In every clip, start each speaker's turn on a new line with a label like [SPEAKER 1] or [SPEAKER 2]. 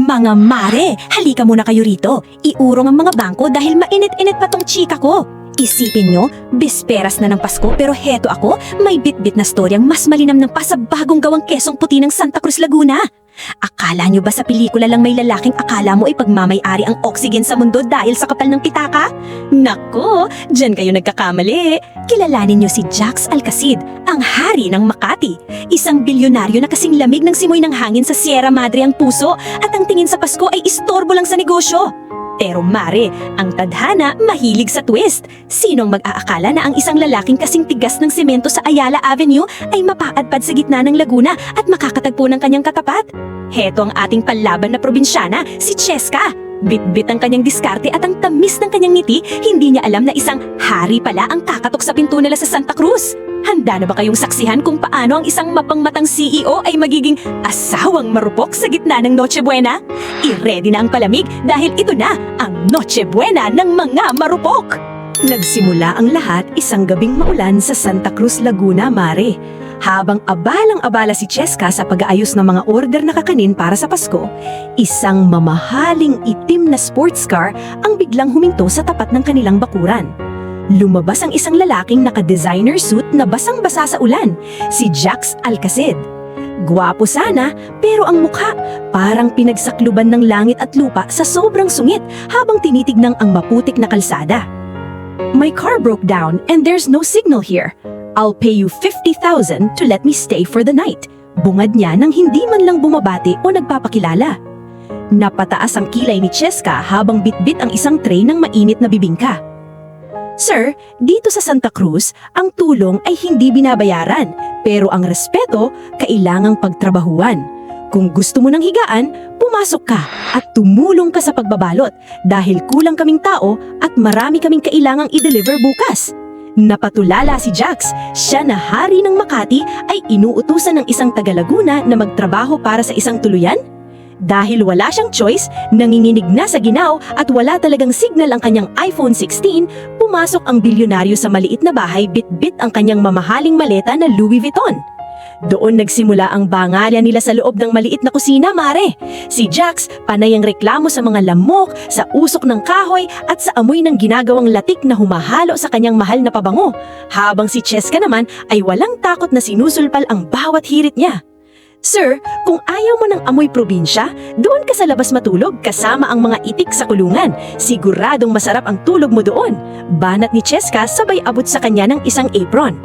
[SPEAKER 1] Mga mare, halika muna kayo rito. Iurong ang mga bangko dahil mainit-init pa tong chika ko. Isipin nyo, bisperas na ng Pasko pero heto ako, may bit-bit na storyang mas malinam ng pa sa bagong gawang kesong puti ng Santa Cruz, Laguna. Akala nyo ba sa pelikula lang may lalaking akala mo ay pagmamay-ari ang oxygen sa mundo dahil sa kapal ng pitaka? Nako, dyan kayo nagkakamali. Kilalanin nyo si Jax Alcacid, ang hari ng Makati. Isang bilyonaryo na kasing lamig ng simoy ng hangin sa Sierra Madre ang puso at ang tingin sa Pasko ay istorbo lang sa negosyo. Pero mare, ang tadhana mahilig sa twist. Sinong mag-aakala na ang isang lalaking kasing tigas ng semento sa Ayala Avenue ay mapapadpad sa gitna ng Laguna at makakatagpo ng kanyang katapat? Heto ang ating panlaban na probinsyana, si Cheska. Bit-bit ang kanyang diskarte at ang tamis ng kanyang ngiti, hindi niya alam na isang hari pala ang kakatok sa pinto nila sa Santa Cruz. Handa na ba kayong saksihan kung paano ang isang mapangmatang CEO ay magiging asawang marupok sa gitna ng Noche Buena? I-ready na ang palamig dahil ito na ang Noche Buena ng mga marupok! Nagsimula ang lahat isang gabing maulan sa Santa Cruz, Laguna, mare. Habang abalang-abala si Cheska sa pag-aayos ng mga order na kakanin para sa Pasko, isang mamahaling itim na sports car ang biglang huminto sa tapat ng kanilang bakuran. Lumabas ang isang lalaking naka-designer suit na basang-basa sa ulan, si Jax Alcacid. Gwapo sana, pero ang mukha parang pinagsakluban ng langit at lupa sa sobrang sungit habang tinitignang ang maputik na kalsada. "My car broke down and there's no signal here. I'll pay you 50,000 to let me stay for the night." Bungad niya nang hindi man lang bumabati o nagpapakilala. Napataas ang kilay ni Cheska habang bitbit ang isang tray ng mainit na bibingka. "Sir, dito sa Santa Cruz, ang tulong ay hindi binabayaran, pero ang respeto kailangang pagtrabahuan. Kung gusto mo ng higaan, pumasok ka at tumulong ka sa pagbabalot dahil kulang kaming tao at marami kaming kailangang i-deliver bukas." Napatulala si Jax, siya na hari ng Makati ay inuutusan ng isang taga-Laguna na magtrabaho para sa isang tuluyan? Dahil wala siyang choice, nanginginig na sa ginaw at wala talagang signal ang kanyang iPhone 16, pumasok ang bilyonaryo sa maliit na bahay bit-bit ang kanyang mamahaling maleta na Louis Vuitton. Doon nagsimula ang bangayan nila sa loob ng maliit na kusina, mare. Si Jax, panay ang reklamo sa mga lamok, sa usok ng kahoy at sa amoy ng ginagawang latik na humahalo sa kanyang mahal na pabango. Habang si Cheska naman ay walang takot na sinusulpal ang bawat hirit niya. "Sir, kung ayaw mo ng amoy probinsya, doon ka sa labas matulog kasama ang mga itik sa kulungan. Siguradong masarap ang tulog mo doon." Banat ni Cheska sabay abot sa kanya ng isang apron.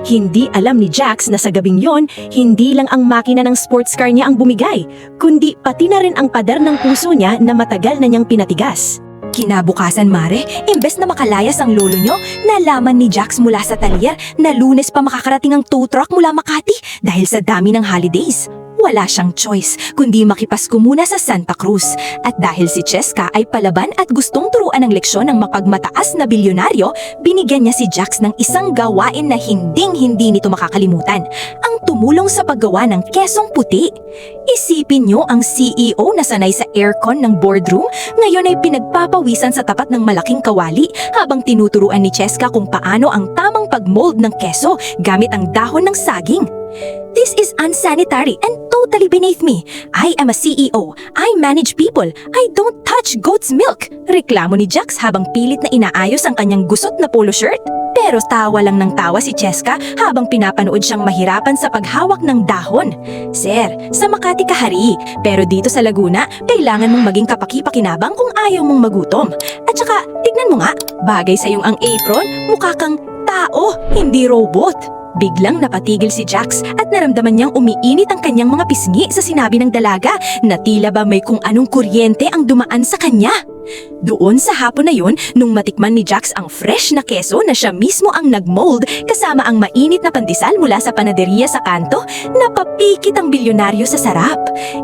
[SPEAKER 1] Hindi alam ni Jax na sa gabing yon, hindi lang ang makina ng sports car niya ang bumigay, kundi pati na rin ang pader ng puso niya na matagal na niyang pinatigas. Kinabukasan, mare, imbes na makalayas ang lolo nyo, nalaman ni Jax mula sa talyer na Lunes pa makakarating ang tow truck mula Makati dahil sa dami ng holidays. Wala siyang choice kundi makipasko muna sa Santa Cruz. At dahil si Cheska ay palaban at gustong turuan ng leksyon ng mapagmataas na bilyonaryo, binigyan niya si Jax ng isang gawain na hinding-hindi nito makakalimutan, ang tumulong sa paggawa ng kesong puti. Isipin niyo ang CEO na sanay sa aircon ng boardroom, ngayon ay pinagpapawisan sa tapat ng malaking kawali habang tinuturuan ni Cheska kung paano ang tamang pagmold ng keso gamit ang dahon ng saging. "This is unsanitary and totally beneath me. I am a CEO. I manage people. I don't touch goat's milk." Reklamo ni Jax habang pilit na inaayos ang kanyang gusot na polo shirt. Pero tawa lang ng tawa si Cheska habang pinapanood siyang mahirapan sa paghawak ng dahon. "Sir, sa Makati ka hari, pero dito sa Laguna, kailangan mong maging kapaki-pakinabang kung ayaw mong magutom. At saka, tignan mo nga, bagay sa iyong ang apron, mukha kang tao, hindi robot." Biglang napatigil si Jax at naramdaman niyang umiinit ang kanyang mga pisngi sa sinabi ng dalaga na tila ba may kung anong kuryente ang dumaan sa kanya. Doon sa hapon na yun, nung matikman ni Jax ang fresh na keso na siya mismo ang nagmold kasama ang mainit na pandesal mula sa panaderia sa kanto, napapikit ang bilyonaryo sa sarap.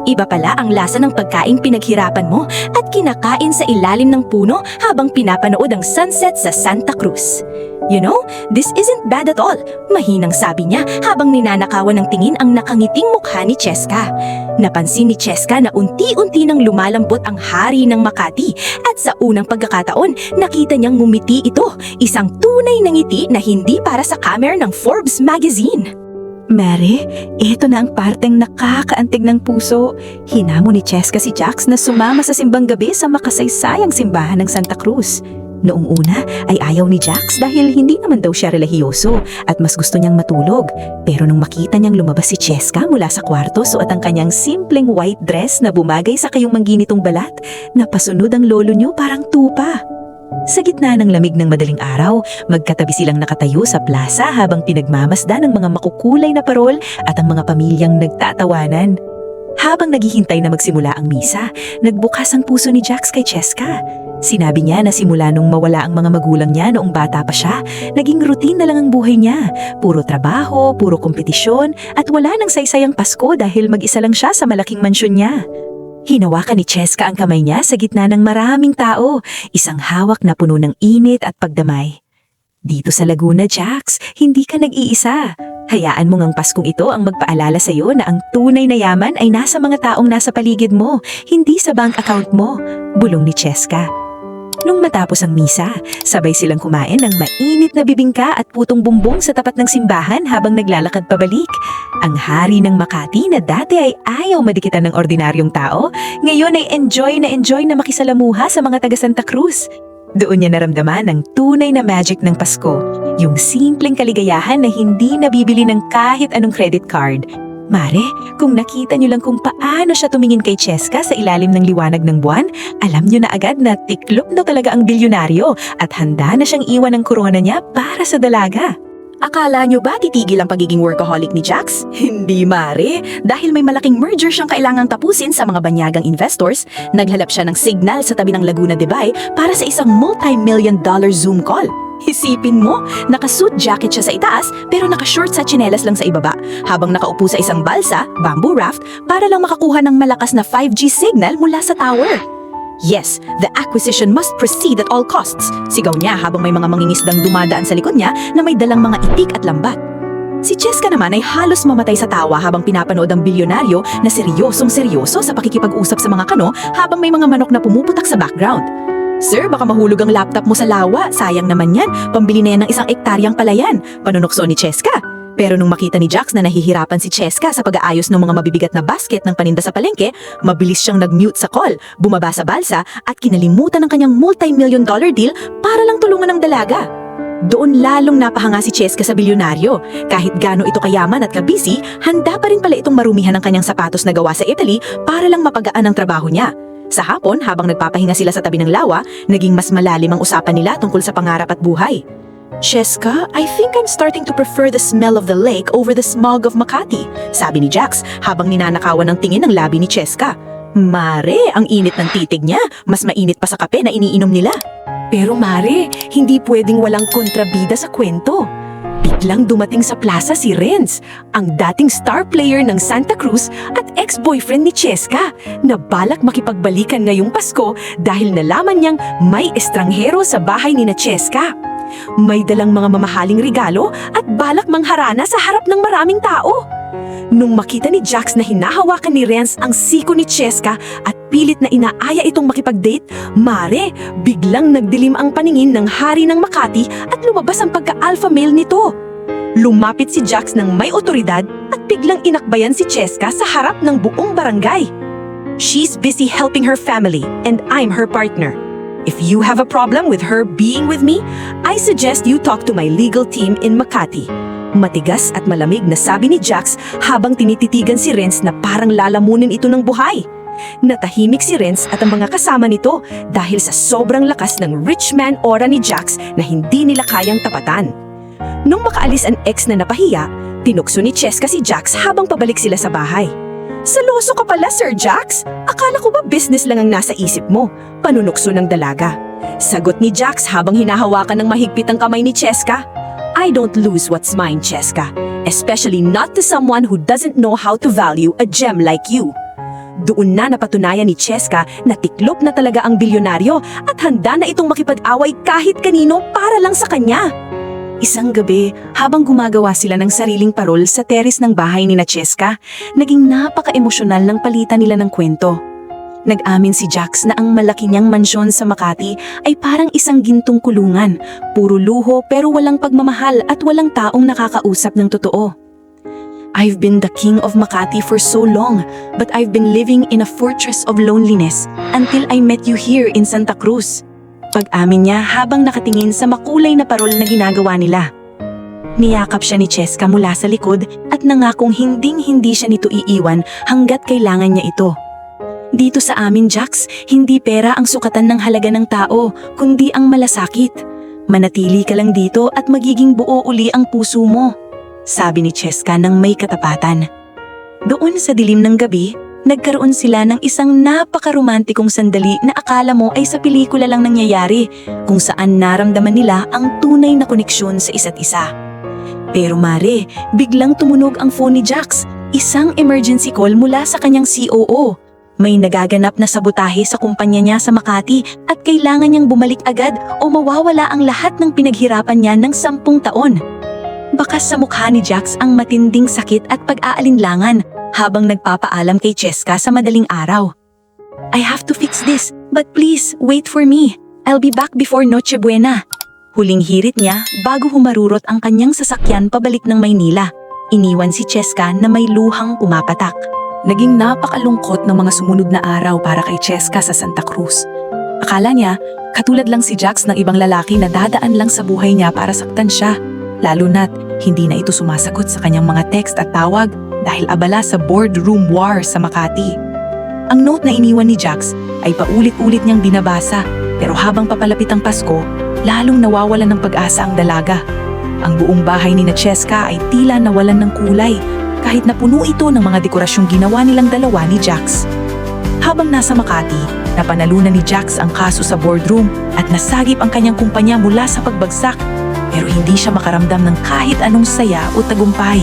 [SPEAKER 1] Iba pala ang lasa ng pagkaing pinaghirapan mo at kinakain sa ilalim ng puno habang pinapanood ang sunset sa Santa Cruz. "You know, this isn't bad at all," mahinang sabi niya habang ninanakawan ng tingin ang nakangiting mukha ni Cheska. Napansin ni Cheska na unti-unti nang lumalambot ang hari ng Makati at sa unang pagkakataon, nakita niyang ngumiti ito, isang tunay na ngiti na hindi para sa camera ng Forbes magazine.
[SPEAKER 2] Mary, ito na ang parteng nakakaantig ng puso. Hinamo ni Cheska si Jax na sumama sa simbang gabi sa makasaysayang simbahan ng Santa Cruz. Noong una ay ayaw ni Jax dahil hindi naman daw siya relihiyoso at mas gusto niyang matulog. Pero nung makita niyang lumabas si Cheska mula sa kwarto suot ang kanyang simpleng white dress na bumagay sa kayong mangginitong balat, napasunod ang lolo niyo parang tupa. Sa gitna ng lamig ng madaling araw, magkatabi silang nakatayo sa plaza habang pinagmamasdan ng mga makukulay na parol at ang mga pamilyang nagtatawanan. Habang naghihintay na magsimula ang misa, nagbukas ang puso ni Jax kay Cheska. Sinabi niya na simula nung mawala ang mga magulang niya noong bata pa siya, naging routine na lang ang buhay niya. Puro trabaho, puro kompetisyon, at wala nang saysayang Pasko dahil mag-isa lang siya sa malaking mansyon niya. Hinawakan ni Cheska ang kamay niya sa gitna ng maraming tao, isang hawak na puno ng init at pagdamay. Dito sa Laguna, Jax, hindi ka nag-iisa. Hayaan mong ang Paskong ito ang magpaalala sa iyo na ang tunay na yaman ay nasa mga taong nasa paligid mo, hindi sa bank account mo, bulong ni Cheska. Nung matapos ang misa, sabay silang kumain ng mainit na bibingka at putong bumbong sa tapat ng simbahan habang naglalakad pabalik. Ang hari ng Makati na dati ay ayaw madikitan ng ordinaryong tao, ngayon ay enjoy na makisalamuha sa mga taga Santa Cruz. Doon niya naramdaman ang tunay na magic ng Pasko, yung simpleng kaligayahan na hindi nabibili ng kahit anong credit card. Mare, kung nakita niyo lang kung paano siya tumingin kay Cheska sa ilalim ng liwanag ng buwan, alam niyo na agad na tiklop na talaga ang bilyonaryo at handa na siyang iwan ang korona niya para sa dalaga.
[SPEAKER 3] Akala nyo ba titigil ang pagiging workaholic ni Jax? Hindi mare, dahil may malaking merger siyang kailangang tapusin sa mga banyagang investors, naghalap siya ng signal sa tabi ng Laguna de Bay para sa isang multi-million-dollar Zoom call. Isipin mo, naka-suit jacket siya sa itaas pero naka-short sa tsinelas lang sa ibaba, habang nakaupo sa isang balsa, bamboo raft, para lang makakuha ng malakas na 5G signal mula sa tower. Yes, the acquisition must proceed at all costs, sigaw niya habang may mga mangingisdang dumadaan sa likod niya na may dalang mga itik at lambat. Si Cheska naman ay halos mamatay sa tawa habang pinapanood ang bilyonaryo na seryosong-seryoso sa pakikipag-usap sa mga kano habang may mga manok na pumuputak sa background. Sir, baka mahulog ang laptop mo sa lawa, sayang naman yan, pambili na yan ng 1 ektaryang palayan, panunokso ni Cheska. Pero nung makita ni Jax na nahihirapan si Cheska sa pag-aayos ng mga mabibigat na basket ng paninda sa palengke, mabilis siyang nag-mute sa call, bumaba sa balsa at kinalimutan ang kanyang multi-million-dollar deal para lang tulungan ang dalaga. Doon lalong napahanga si Cheska sa bilyonaryo. Kahit gaano ito kayaman at kabisi, handa pa rin pala itong marumihan ang kanyang sapatos na gawa sa Italy para lang mapagaan ang trabaho niya. Sa hapon, habang nagpapahinga sila sa tabi ng lawa, naging mas malalim ang usapan nila tungkol sa pangarap at buhay. Cheska, I think I'm starting to prefer the smell of the lake over the smog of Makati, sabi ni Jax habang ninanakawan ng tingin ng labi ni Cheska. Mare, ang init ng titig niya, mas mainit pa sa kape na iniinom nila. Pero Mare, hindi pwedeng walang kontrabida sa kwento. Biglang dumating sa plaza si Renz, ang dating star player ng Santa Cruz at ex-boyfriend ni Cheska, na balak makipagbalikan ngayong Pasko dahil nalaman niyang may estranghero sa bahay ni na Cheska. May dalang mga mamahaling regalo at balak mangharana sa harap ng maraming tao. Nung makita ni Jax na hinahawakan ni Renz ang siko ni Cheska at pilit na inaaya itong makipag-date, Mare, biglang nagdilim ang paningin ng hari ng Makati at lumabas ang pagka-alpha male nito. Lumapit si Jax ng may otoridad at biglang inakbayan si Cheska sa harap ng buong barangay. She's busy helping her family and I'm her partner. If you have a problem with her being with me, I suggest you talk to my legal team in Makati. Matigas at malamig na sabi ni Jax habang tinititigan si Renz na parang lalamunin ito ng buhay. Natahimik si Renz at ang mga kasama nito dahil sa sobrang lakas ng rich man aura ni Jax na hindi nila kayang tapatan. Nung makaalis ang ex na napahiya, tinukso ni Cheska si Jax habang pabalik sila sa bahay. Saloso ka pala, Sir Jax? Akala ko ba business lang ang nasa isip mo? Panunukso ng dalaga. Sagot ni Jax habang hinahawakan ng mahigpit ang kamay ni Cheska. I don't lose what's mine, Cheska. Especially not to someone who doesn't know how to value a gem like you. Doon na napatunayan ni Cheska na tiklop na talaga ang bilyonaryo at handa na itong makipag-away kahit kanino para lang sa kanya. Isang gabi, habang gumagawa sila ng sariling parol sa teres ng bahay ni na Cheska, naging napaka-emosyonal ng palitan nila ng kwento. Nag-amin si Jax na ang malaki niyang mansyon sa Makati ay parang isang gintong kulungan, puro luho pero walang pagmamahal at walang taong nakakausap ng totoo. I've been the king of Makati for so long, but I've been living in a fortress of loneliness until I met you here in Santa Cruz. Pag-amin niya habang nakatingin sa makulay na parol na ginagawa nila. Niyakap siya ni Cheska mula sa likod at nangakong hinding-hindi siya nito iiwan hanggat kailangan niya ito. Dito sa amin, Jax, hindi pera ang sukatan ng halaga ng tao, kundi ang malasakit. Manatili ka lang dito at magiging buo uli ang puso mo, sabi ni Cheska ng may katapatan. Doon sa dilim ng gabi, nagkaroon sila ng isang napakaromantikong sandali na akala mo ay sa pelikula lang nangyayari, kung saan naramdaman nila ang tunay na koneksyon sa isa't isa. Pero Mare, biglang tumunog ang phone ni Jax, isang emergency call mula sa kanyang COO. May nagaganap na sabotahe sa kumpanya niya sa Makati at kailangan niyang bumalik agad o mawawala ang lahat ng pinaghirapan niya ng 10 taon. Bakas sa mukha ni Jax ang matinding sakit at pag-aalinlangan habang nagpapaalam kay Cheska sa madaling araw. I have to fix this, but please wait for me. I'll be back before Noche Buena. Huling hirit niya bago humarurot ang kanyang sasakyan pabalik ng Maynila. Iniwan si Cheska na may luhang pumapatak. Naging napakalungkot ng mga sumunod na araw para kay Cheska sa Santa Cruz. Akala niya, katulad lang si Jax ng ibang lalaki na dadaan lang sa buhay niya para saktan siya. Lalo na't hindi na ito sumasagot sa kanyang mga text at tawag dahil abala sa boardroom war sa Makati. Ang note na iniwan ni Jax ay paulit-ulit niyang binabasa, pero habang papalapit ang Pasko, lalong nawawalan ng pag-asa ang dalaga. Ang buong bahay ni Cheska ay tila nawalan ng kulay, kahit na puno ito ng mga dekorasyong ginawa nilang dalawa ni Jax. Habang nasa Makati, napanalunan ni Jax ang kaso sa boardroom at nasagip ang kanyang kumpanya mula sa pagbagsak, pero hindi siya makaramdam ng kahit anong saya o tagumpay.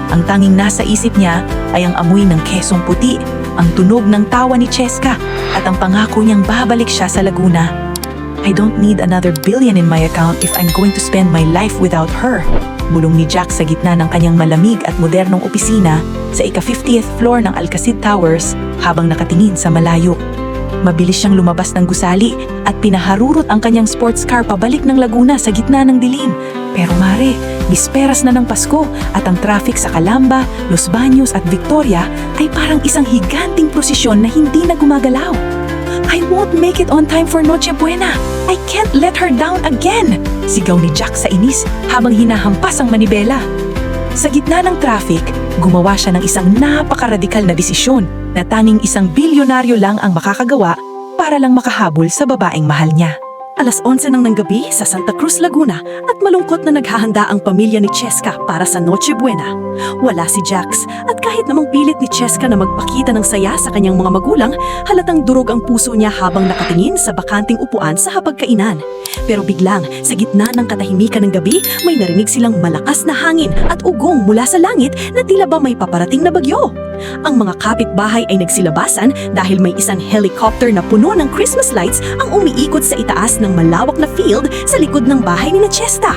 [SPEAKER 3] Ang tanging nasa isip niya ay ang amoy ng kesong puti, ang tunog ng tawa ni Cheska at ang pangako niyang babalik siya sa Laguna. I don't need another billion in my account if I'm going to spend my life without her. Bulong ni Jax sa gitna ng kanyang malamig at modernong opisina sa ika-50th floor ng Alcacid Towers habang nakatingin sa malayo. Mabilis siyang lumabas ng gusali at pinaharurot ang kanyang sports car pabalik ng Laguna sa gitna ng dilim. Pero Mare, bisperas na ng Pasko at ang traffic sa Calamba, Los Baños at Victoria ay parang isang higanting prosesyon na hindi na gumagalaw. I won't make it on time for Noche Buena. I can't let her down again! Sigaw ni Jax sa inis habang hinahampas ang manibela. Sa gitna ng traffic, gumawa siya ng isang napakaradikal na desisyon na tanging isang bilyonaryo lang ang makakagawa para lang makahabol sa babaeng mahal niya. 11:00 ng gabi sa Santa Cruz, Laguna at malungkot na naghahanda ang pamilya ni Cheska para sa Noche Buena. Wala si Jax at kahit namang pilit ni Cheska na magpakita ng saya sa kanyang mga magulang, halatang durog ang puso niya habang nakatingin sa bakanting upuan sa hapagkainan. Pero biglang, sa gitna ng katahimikan ng gabi, may narinig silang malakas na hangin at ugong mula sa langit na tila ba may paparating na bagyo. Ang mga kapitbahay ay nagsilabasan dahil may isang helicopter na puno ng Christmas lights ang umiikot sa itaas ng malawak na field sa likod ng bahay ni Chesta.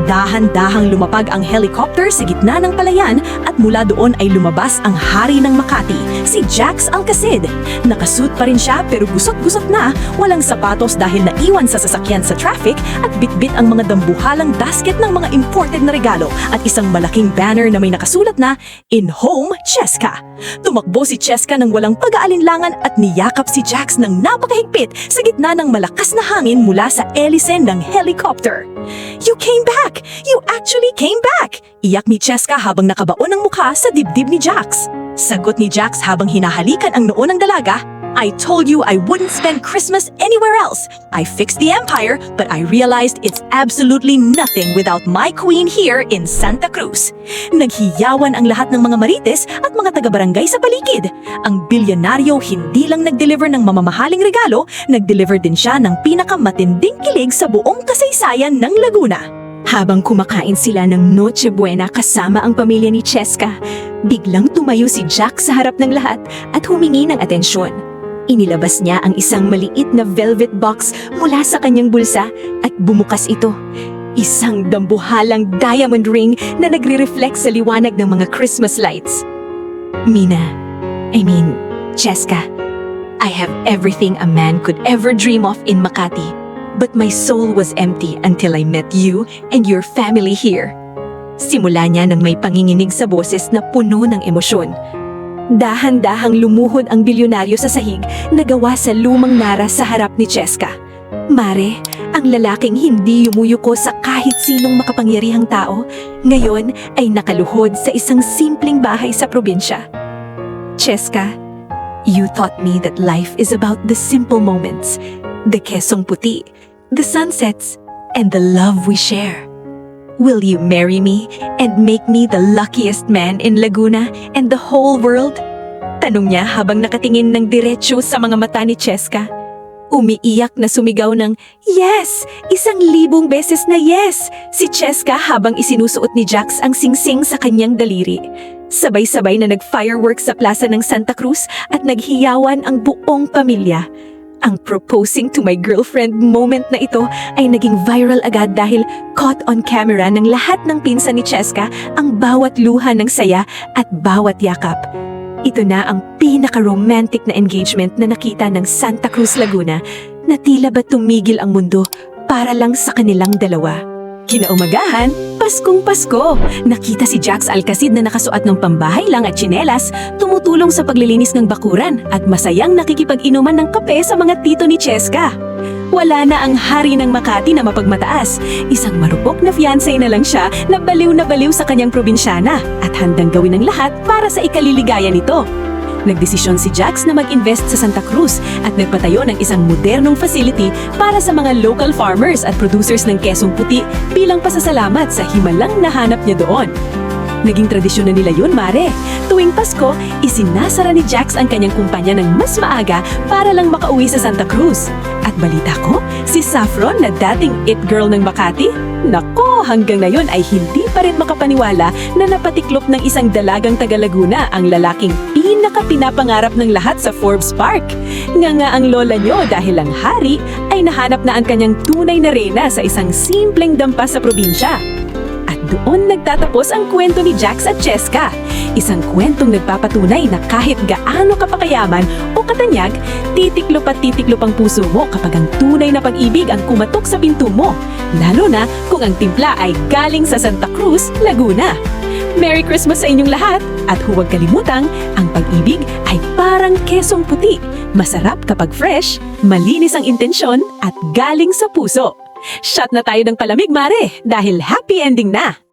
[SPEAKER 3] Dahan-dahang lumapag ang helicopter sa gitna ng palayan at mula doon ay lumabas ang hari ng Makati, si Jax Alcacid. Nakasuit pa rin siya pero gusot-gusot na, walang sapatos dahil naiwan sa sasakyan sa traffic at bitbit ang mga dambuhalang basket ng mga imported na regalo at isang malaking banner na may nakasulat na In Home Cheska. Tumakbo si Cheska ng walang pag-aalinlangan at niyakap si Jax ng napakahigpit sa gitna ng malakas na hangin mula sa elisen ng helicopter. You came back! You actually came back! Iyak ni Cheska habang nakabaon ang mukha sa dibdib ni Jax. Sagot ni Jax habang hinahalikan ang noo ng dalaga, I told you I wouldn't spend Christmas anywhere else. I fixed the empire, but I realized it's absolutely nothing without my queen here in Santa Cruz. Naghiyawan ang lahat ng mga marites at mga taga-barangay sa paligid. Ang bilyonaryo hindi lang nag-deliver ng mamamahaling regalo, nag-deliver din siya ng pinakamatinding kilig sa buong kasaysayan ng Laguna. Habang kumakain sila ng Noche Buena kasama ang pamilya ni Cheska, biglang tumayo si Jax sa harap ng lahat at humingi ng atensyon. Inilabas niya ang isang maliit na velvet box mula sa kanyang bulsa at bumukas ito. Isang dambuhalang diamond ring na nagre-reflect sa liwanag ng mga Christmas lights. Cheska, I have everything a man could ever dream of in Makati. But my soul was empty until I met you and your family here.
[SPEAKER 1] Simula niya nang may panginginig sa boses na puno ng emosyon. Dahan-dahang lumuhod ang bilyonaryo sa sahig na gawa sa lumang nara sa harap ni Cheska. Mare, ang lalaking hindi yumuyuko sa kahit sinong makapangyarihang tao, ngayon ay nakaluhod sa isang simpleng bahay sa probinsya. Cheska, you taught me that life is about the simple moments, the kesong puti, the sunsets, and the love we share. Will you marry me and make me the luckiest man in Laguna and the whole world? Tanong niya habang nakatingin ng diretsyo sa mga mata ni Cheska. Umiiyak na sumigaw ng yes! 1,000 beses na yes! Si Cheska habang isinusuot ni Jax ang singsing sa kanyang daliri. Sabay-sabay na nag-fireworks sa plaza ng Santa Cruz at naghiyawan ang buong pamilya. Ang proposing to my girlfriend moment na ito ay naging viral agad dahil caught on camera ng lahat ng pinsan ni Cheska ang bawat luha ng saya at bawat yakap. Ito na ang pinaka-romantic na engagement na nakita ng Santa Cruz, Laguna na tila ba tumigil ang mundo para lang sa kanilang dalawa. Kinaumagahan, Paskong Pasko! Nakita si Jax Alcacid na nakasuot ng pambahay lang at tsinelas, tumutulong sa paglilinis ng bakuran at masayang nakikipag-inuman ng kape sa mga tito ni Cheska. Wala na ang hari ng Makati na mapagmataas. Isang marupok na fiancé na lang siya na baliw sa kanyang probinsyana at handang gawin ang lahat para sa ikaliligaya nito. Nagdesisyon si Jax na mag-invest sa Santa Cruz at nagpatayo ng isang modernong facility para sa mga local farmers at producers ng kesong puti bilang pasasalamat sa himalang nahanap niya doon. Naging tradisyon na nila yun, Mare. Tuwing Pasko, isinasara ni Jax ang kanyang kumpanya ng mas maaga para lang makauwi sa Santa Cruz. At balita ko, si Saffron na dating it girl ng Makati, nako, hanggang ngayon ay hindi pa rin makapaniwala na napatiklop ng isang dalagang taga Laguna ang lalaking pinaka-pinapangarap ng lahat sa Forbes Park. Nga ang lola nyo dahil ang hari ay nahanap na ang kanyang tunay na reyna sa isang simpleng dampa sa probinsya. At doon nagtatapos ang kwento ni Jax at Cheska. Isang kwentong nagpapatunay na kahit gaano ka pa kayaman o katanyag, titiklop at titiklop ang puso mo kapag ang tunay na pag-ibig ang kumatok sa pinto mo. Lalo na kung ang timpla ay galing sa Santa Cruz, Laguna. Merry Christmas sa inyong lahat! At huwag kalimutang, ang pag-ibig ay parang kesong puti. Masarap kapag fresh, malinis ang intensyon at galing sa puso. Shot na tayo ng palamig, Mare, dahil happy ending na!